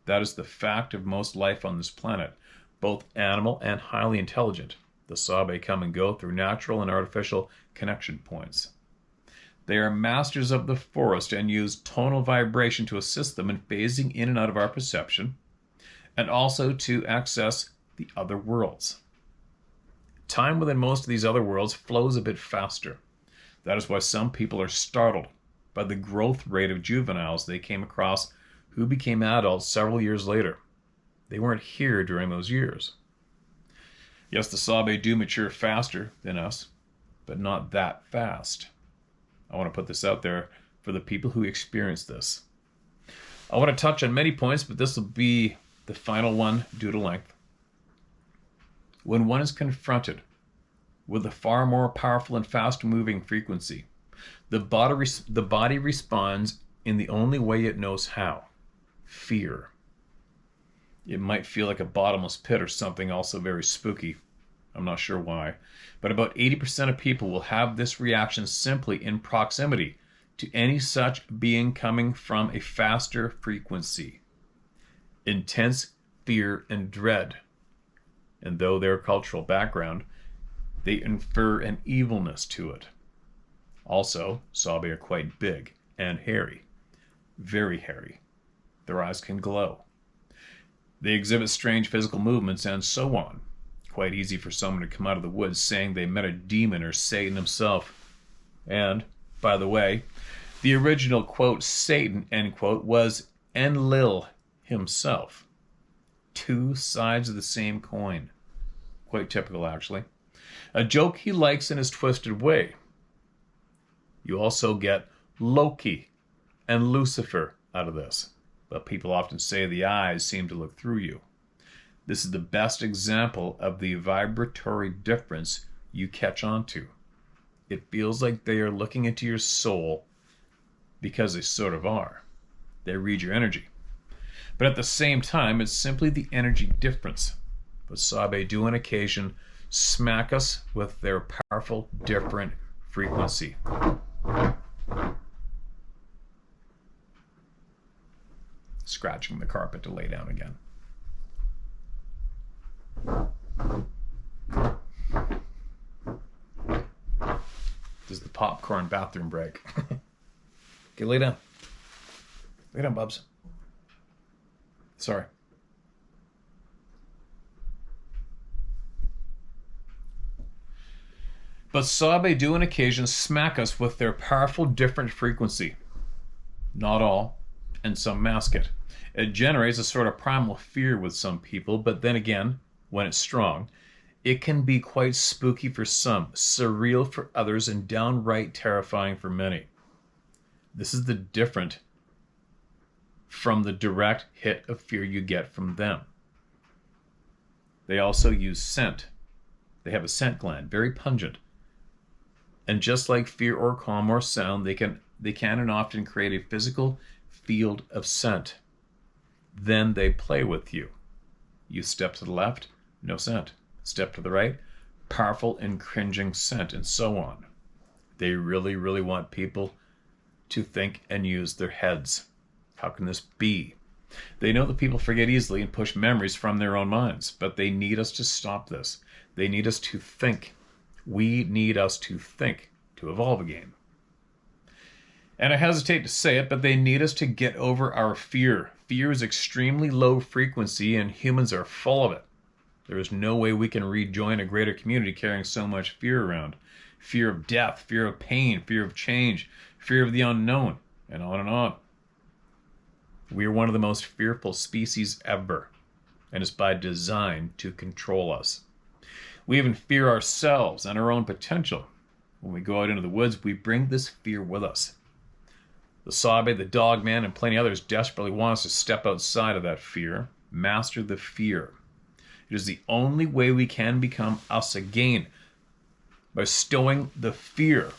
Speaker 1: That is the fact of most life on this planet, both animal and highly intelligent. The Sabe come and go through natural and artificial connection points. They are masters of the forest and use tonal vibration to assist them in phasing in and out of our perception, and also to access the other worlds. Time within most of these other worlds flows a bit faster. That is why some people are startled by the growth rate of juveniles they came across who became adults several years later. They weren't here during those years. Yes, the Sabe do mature faster than us, but not that fast. I want to put this out there for the people who experience this. I want to touch on many points, but this will be the final one due to length. When one is confronted with a far more powerful and fast-moving frequency, the body responds in the only way it knows how: fear. It might feel like a bottomless pit or something also very spooky. I'm not sure why. But about 80% of people will have this reaction simply in proximity to any such being coming from a faster frequency. Intense fear and dread. And though their cultural background, they infer an evilness to it. Also, Sabe are quite big and hairy. Very hairy. Their eyes can glow. They exhibit strange physical movements and so on. Quite easy for someone to come out of the woods saying they met a demon or Satan himself. And, by the way, the original, quote, Satan, end quote, was Enlil himself. Two sides of the same coin. Quite typical, actually. A joke he likes in his twisted way. You also get Loki and Lucifer out of this. But people often say the eyes seem to look through you. This is the best example of the vibratory difference you catch on to. It feels like they are looking into your soul, because they sort of are. They read your energy. But at the same time, it's simply the energy difference. What Sabe do on occasion smack us with their powerful, different frequency. Scratching the carpet to lay down again. This is the popcorn bathroom break. Okay, lay down. Lay down, Bubs. Sorry. But Sabe do on occasion smack us with their powerful different frequency. Not all, and some mask it. It generates a sort of primal fear with some people, but then again, when it's strong, it can be quite spooky for some, surreal for others, and downright terrifying for many. This is the different from the direct hit of fear you get from them. They also use scent. They have a scent gland, very pungent. And just like fear or calm or sound, they can and often create a physical field of scent. Then they play with you. You step to the left, no scent. Step to the right, powerful and cringing scent, and so on. They really, really want people to think and use their heads. How can this be? They know that people forget easily and push memories from their own minds, but they need us to stop this. They need us to think. We need us to think to evolve again. And I hesitate to say it, but they need us to get over our fear. Fear is extremely low frequency, and humans are full of it. There is no way we can rejoin a greater community carrying so much fear around. Fear of death, fear of pain, fear of change, fear of the unknown, and on and on. We are one of the most fearful species ever, and it's by design to control us. We even fear ourselves and our own potential. When we go out into the woods, we bring this fear with us. The Sabe, the Dogmen, and plenty others desperately want us to step outside of that fear, master the fear. It is the only way we can become us again, by stowing the fear.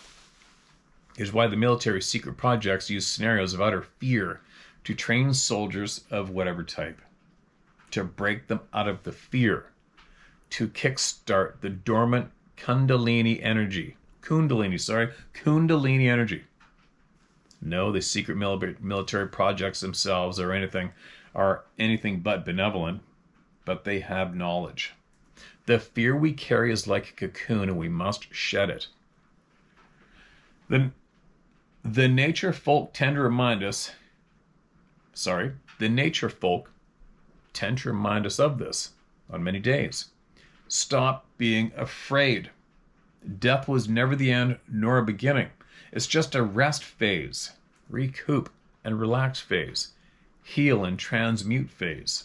Speaker 1: It is why the military secret projects use scenarios of utter fear to train soldiers of whatever type, to break them out of the fear, to kickstart the dormant Kundalini energy. Kundalini energy. No, the secret military projects themselves are anything but benevolent, but they have knowledge. The fear we carry is like a cocoon, and we must shed it. The nature folk tend to remind us of this on many days. Stop being afraid. Death was never the end nor a beginning. It's just a rest phase, recoup and relax phase, heal and transmute phase,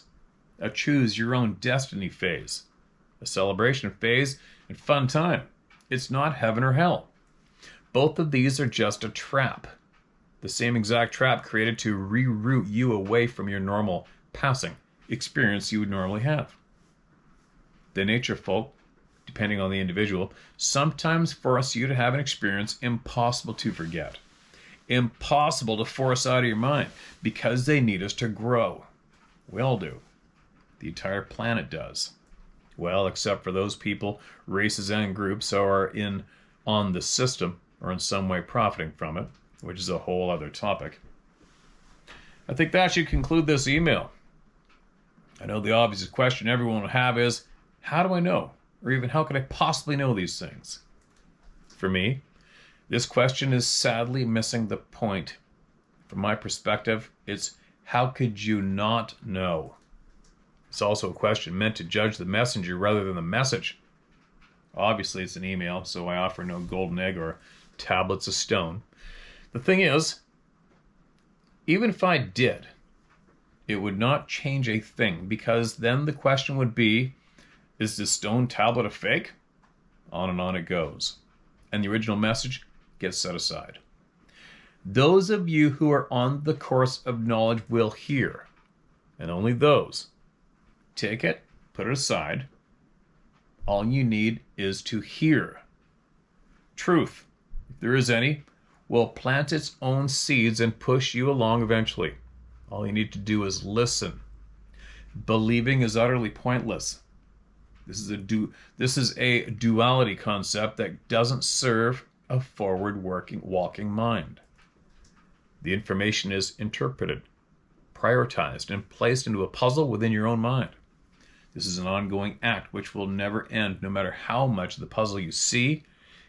Speaker 1: a choose your own destiny phase, a celebration phase, and fun time. It's not heaven or hell. Both of these are just a trap. The same exact trap created to reroute you away from your normal passing experience you would normally have. The nature folk, depending on the individual, sometimes force you to have an experience impossible to forget. Impossible to force out of your mind, because they need us to grow. We all do. The entire planet does. Well, except for those people, races, and groups who are on the system or in some way profiting from it, which is a whole other topic. I think that should conclude this email. I know the obvious question everyone will have is, how do I know? Or even, how can I possibly know these things? For me, this question is sadly missing the point. From my perspective, it's, how could you not know? It's also a question meant to judge the messenger rather than the message. Obviously, it's an email, so I offer no golden egg or tablets of stone. The thing is, even if I did, it would not change a thing, because then the question would be, is this stone tablet a fake? On and on it goes. And the original message gets set aside. Those of you who are on the course of knowledge will hear, and only those. Take it, put it aside. All you need is to hear. Truth, if there is any, will plant its own seeds and push you along eventually. All you need to do is listen. Believing is utterly pointless. This is a duality concept that doesn't serve a walking mind. The information is interpreted, prioritized, and placed into a puzzle within your own mind. This is an ongoing act which will never end, no matter how much of the puzzle you see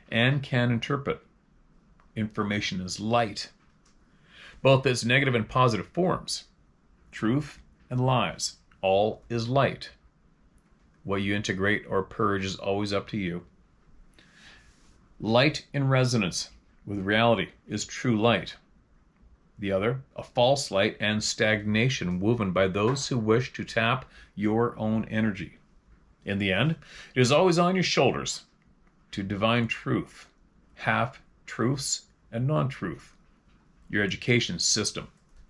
Speaker 1: and can interpret. Information is light, both its negative and positive forms. Truth and lies, all is light. What you integrate or purge is always up to you. Light in resonance with reality is true light. The other, a false light and stagnation woven by those who wish to tap your own energy. In the end, it is always on your shoulders to divine truth, half-truths and non-truth. Your education system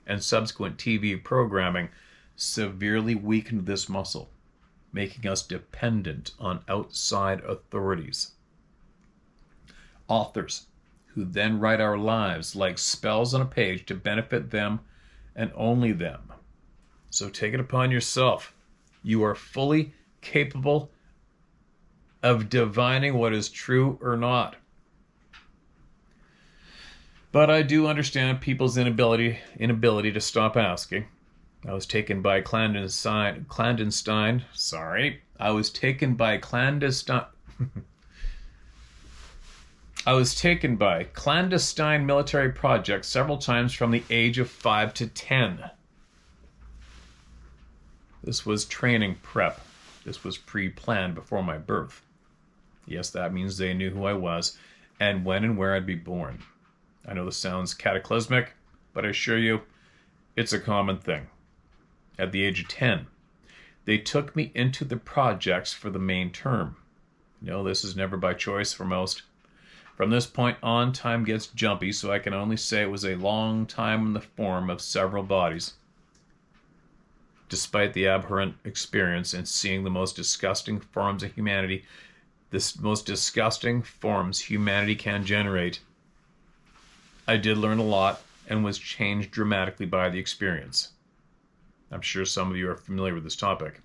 Speaker 1: and subsequent TV programming severely weakened this muscle, making us dependent on outside authorities. Authors who then write our lives like spells on a page to benefit them and only them. So take it upon yourself. You are fully capable of divining what is true or not. But I do understand people's inability to stop asking. I was taken by clandestine military projects several times from the age of 5 to 10. This was training prep. This was pre-planned before my birth. Yes, that means they knew who I was and when and where I'd be born. I know this sounds cataclysmic, but I assure you, it's a common thing. At the age of 10, they took me into the projects for the main term. No, this is never by choice for most. From this point on, time gets jumpy, so I can only say it was a long time in the form of several bodies. Despite the abhorrent experience and seeing the most disgusting forms of humanity, can generate, I did learn a lot and was changed dramatically by the experience. I'm sure some of you are familiar with this topic.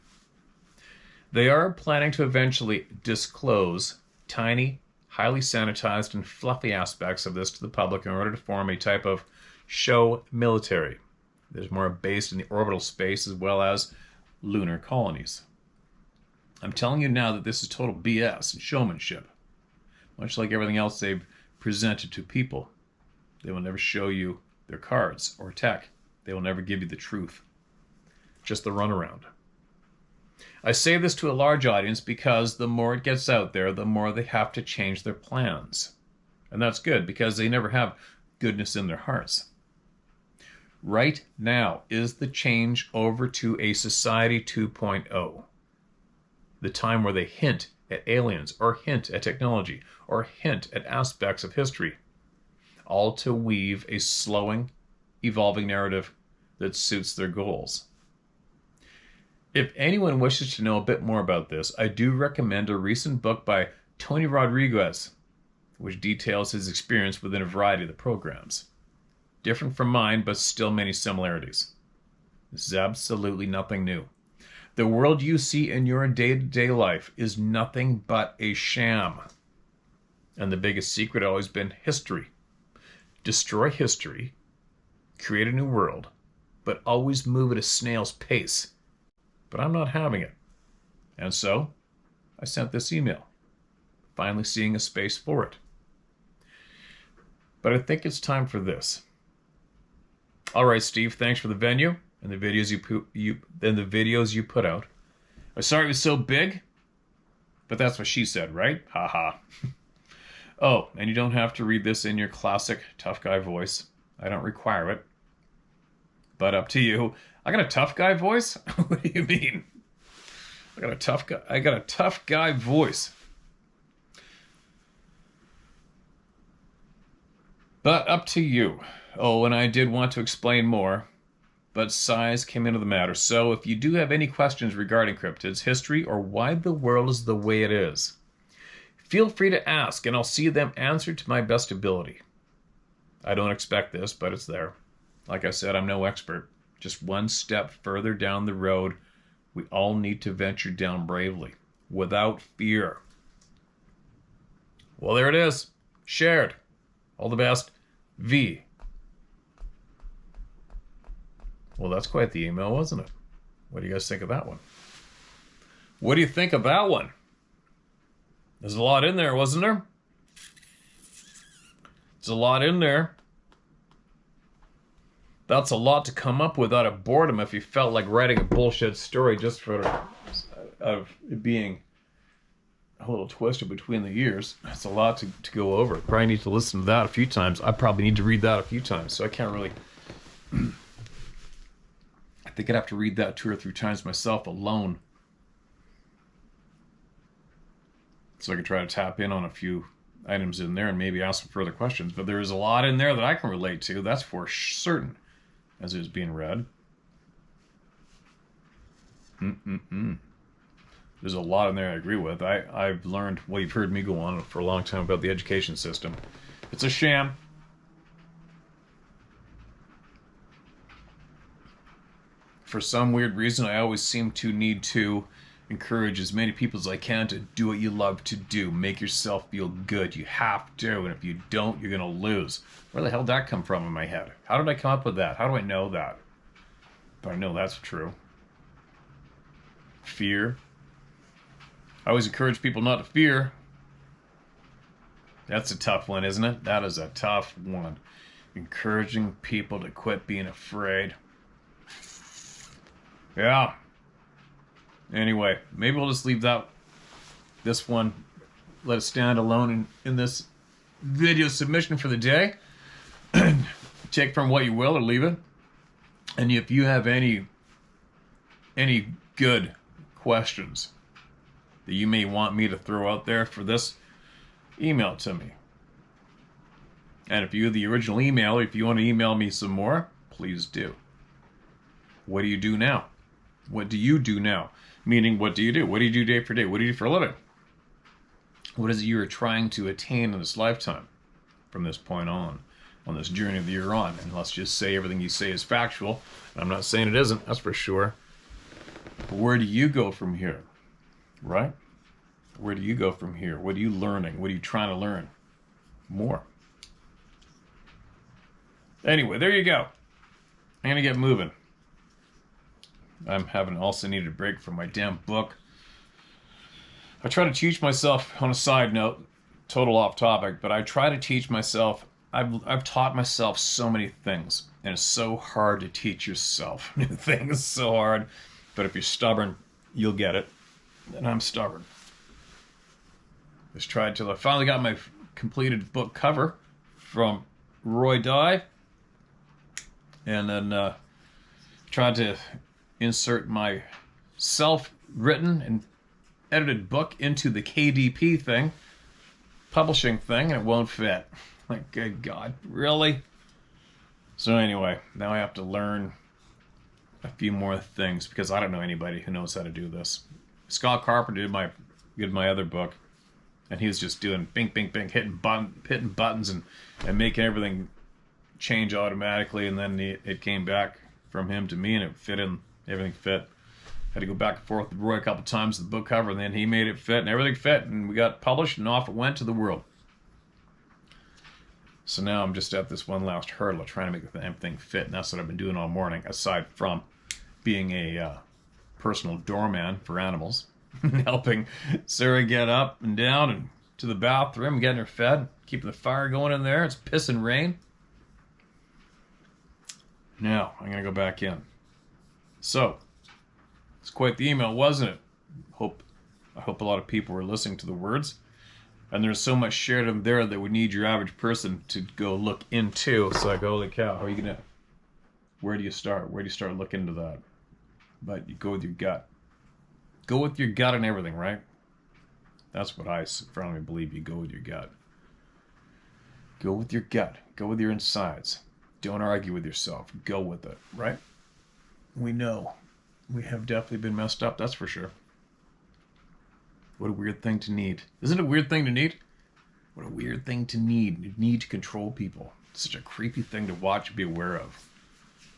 Speaker 1: They are planning to eventually disclose tiny, highly sanitized and fluffy aspects of this to the public in order to form a type of show military that is more based in the orbital space as well as lunar colonies. I'm telling you now that this is total BS and showmanship. Much like everything else they've presented to people. They will never show you their cards or tech. They will never give you the truth. Just the runaround. I say this to a large audience because the more it gets out there, the more they have to change their plans. And that's good because they never have goodness in their hearts. Right now is the change over to a society 2.0. The time where they hint at aliens or hint at technology or hint at aspects of history. All to weave a slowing, evolving narrative that suits their goals. If anyone wishes to know a bit more about this, I do recommend a recent book by Tony Rodriguez, which details his experience within a variety of the programs. Different from mine, but still many similarities. This is absolutely nothing new. The world you see in your day-to-day life is nothing but a sham. And the biggest secret has always been history. Destroy history, create a new world, but always move at a snail's pace. But I'm not having it. And so, I sent this email, finally seeing a space for it. But I think it's time for this. All right, Steve, thanks for the venue and the videos you put out. I'm sorry it was so big, but that's what she said, right? Haha. Oh, and you don't have to read this in your classic tough guy voice. I don't require it. But up to you. I got a tough guy voice? What do you mean? I got a tough guy voice. But up to you. Oh, and I did want to explain more, but size came into the matter. So if you do have any questions regarding cryptids, history, or why the world is the way it is, feel free to ask, and I'll see them answered to my best ability. I don't expect this, but it's there. Like I said, I'm no expert. Just one step further down the road we all need to venture down bravely, without fear. Well, there it is. Shared. All the best. V. Well, that's quite the email, wasn't it? What do you guys think of that one? What do you think of that one? There's a lot in there, wasn't there? There's a lot in there. That's a lot to come up with out of boredom if you felt like writing a bullshit story just for of it being a little twisted between the ears. That's a lot to go over. Probably need to listen to that a few times. I probably need to read that a few times, so I can't really... I think I'd have to read that 2 or 3 times myself alone, so I could try to tap in on a few items in there and maybe ask some further questions. But there is a lot in there that I can relate to, that's for certain, as it was being read. There's a lot in there I agree with. I've learned, well, you've heard me go on for a long time about the education system. It's a sham. For some weird reason, I always seem to need to encourage as many people as I can to do what you love to do. Make yourself feel good. You have to, and if you don't, you're going to lose. Where the hell did that come from in my head? How did I come up with that? How do I know that? But I know that's true. Fear. I always encourage people not to fear. That's a tough one, isn't it? That is a tough one. Encouraging people to quit being afraid. Yeah. Anyway, maybe we'll just leave this one, let it stand alone in this video submission for the day. Take from what you will or leave it. And if you have any good questions that you may want me to throw out there for this, email to me. And if you're the original emailer, if you want to email me some more, please do. What do you do now? What do you do now? Meaning, what do you do? What do you do day for day? What do you do for a living? What is it you are trying to attain in this lifetime from this point on this journey that you're on? And let's just say everything you say is factual. I'm not saying it isn't, that's for sure. But where do you go from here? Right? Where do you go from here? What are you learning? What are you trying to learn more? Anyway, there you go. I'm going to get moving. I'm having also needed a break from my damn book. I try to teach myself, on a side note, total off topic, but I try to teach myself, I've taught myself so many things, and it's so hard to teach yourself new things. It's so hard, but if you're stubborn, you'll get it. And I'm stubborn. Just tried till I finally got my completed book cover from Roy Dye, and then tried to insert my self-written and edited book into the KDP thing, publishing thing, and it won't fit. Like, good God, really? So anyway, now I have to learn a few more things because I don't know anybody who knows how to do this. Scott Carpenter did my other book, and he was just doing bing, bing, bing, hitting buttons and making everything change automatically, and then it came back from him to me, and it fit in. Everything fit. Had to go back and forth with Roy a couple times, the book cover, and then he made it fit, and everything fit, and we got published, and off it went to the world. So now I'm just at this one last hurdle of trying to make the damn thing fit, and that's what I've been doing all morning, aside from being a personal doorman for animals, helping Sarah get up and down and to the bathroom, getting her fed, keeping the fire going in there. It's pissing rain. Now, I'm going to go back in. So, it's quite the email, wasn't it? I hope a lot of people were listening to the words. And there's so much shared in there that would need your average person to go look into. So I go, holy cow, how are you going to... Where do you start? Where do you start looking into that? But you go with your gut. Go with your gut and everything, right? That's what I firmly believe. You go with your gut. Go with your gut. Go with your insides. Don't argue with yourself. Go with it, right? We know. We have definitely been messed up, that's for sure. What a weird thing to need. Isn't it a weird thing to need? What a weird thing to need. You need to control people. Such a creepy thing to watch and be aware of.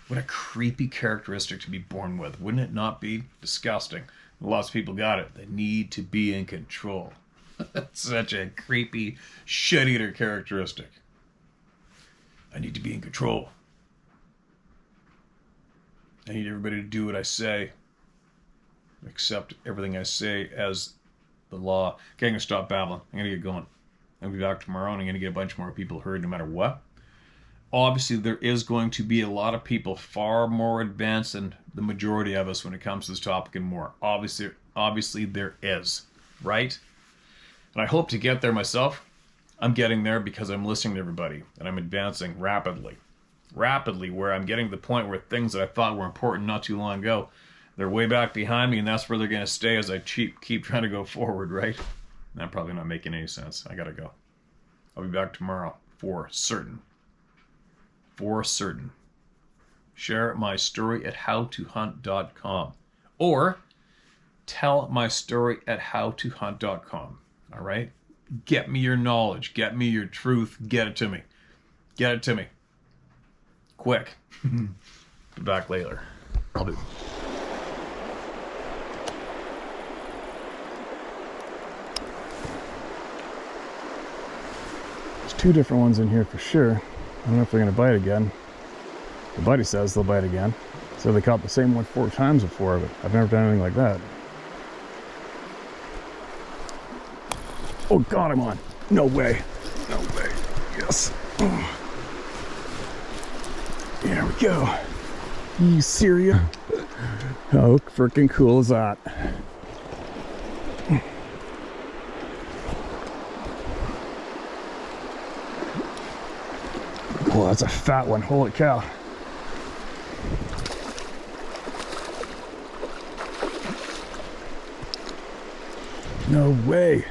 Speaker 1: What a creepy characteristic to be born with. Wouldn't it not be? Disgusting. Lots of people got it. They need to be in control. Such a creepy shit-eater characteristic. I need to be in control. I need everybody to do what I say. Accept everything I say as the law. Okay, I'm going to stop babbling. I'm going to get going. I'll be back tomorrow, and I'm going to get a bunch more people heard no matter what. Obviously, there is going to be a lot of people far more advanced than the majority of us when it comes to this topic and more. Obviously there is, right? And I hope to get there myself. I'm getting there because I'm listening to everybody, and I'm advancing rapidly, where I'm getting to the point where things that I thought were important not too long ago, they're way back behind me, and that's where they're going to stay as I keep trying to go forward, right? And I'm probably not making any sense. I gotta go. I'll be back tomorrow for certain. For certain. Share my story at howtohunt.com or tell my story at howtohunt.com. All right? Get me your knowledge. Get me your truth. Get it to me. Get it to me. Quick. Be back later. I'll be...
Speaker 2: There's two different ones in here for sure. I don't know if they're going to bite again. The buddy says they'll bite again. So they caught the same one 4 times before, but I've never done anything like that. Oh God, I'm on. No way. No way. Yes. Oh. There we go. You serious? How freaking cool is that? Oh, that's a fat one. Holy cow. No way.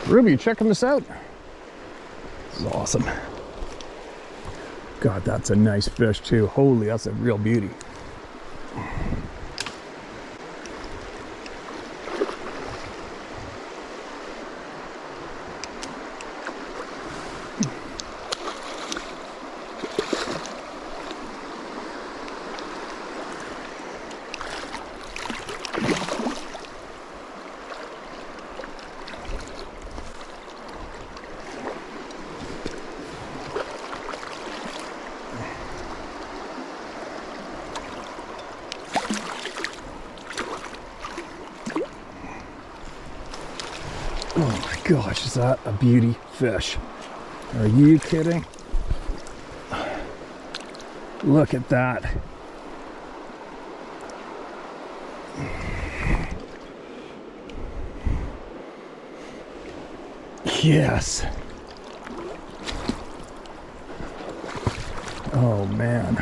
Speaker 2: Ruby, you checking this out? This is awesome. God, that's a nice fish too. Holy, that's a real beauty. Oh my gosh, is that a beauty fish? Are you kidding? Look at that. Yes. Oh man.